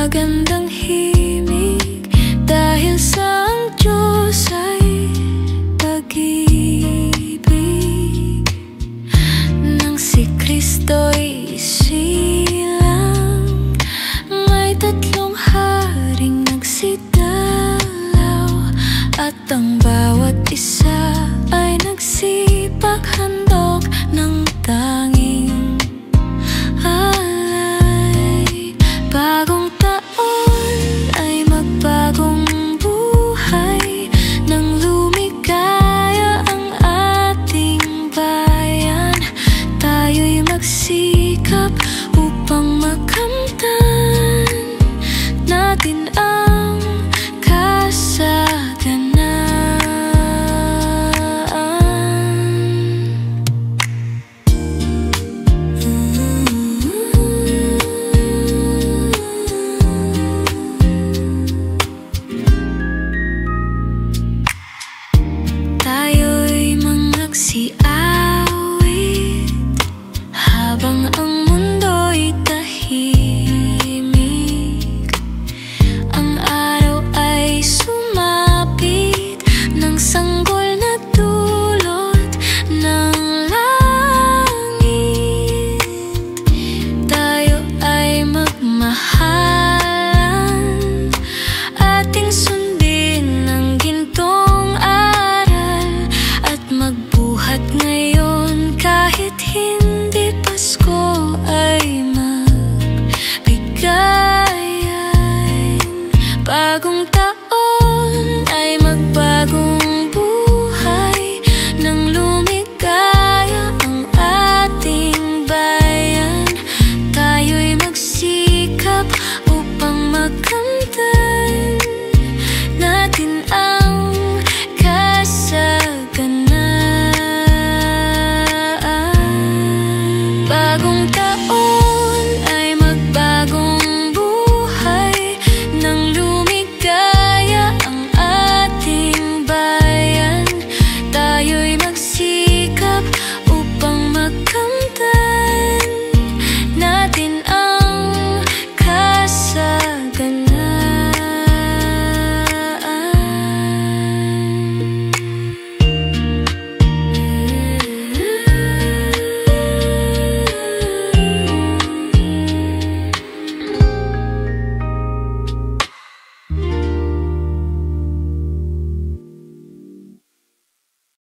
magandang himig, dahil sa ang Diyos ay pag-ibig. Nang si Kristo'y isilang, may tatlong haring nagsidalaw, at ang bawat isa ay nagsipaghandog ng tanging alay. Bagong taon ay magbagong buhay, nang lumikaya ang ating bayan. Tayo'y magsikap upang makamtan natin ang kasaganan. Tayo'y magsiawit habang ang mundo'y tahimik. Ang araw ay sumapit ng sanggol na dulot ng langit. Tayo ay magmahalan, ating sundin ang gintong aral, at magbuhat ngayon kahit hindi Pasko ay magbigayan. Bagong taon ay magbagong buhay, nang lumikaya ang ating bayan. Tayo'y magsikap upang makamtan natin ang kasaganan. Bagong taon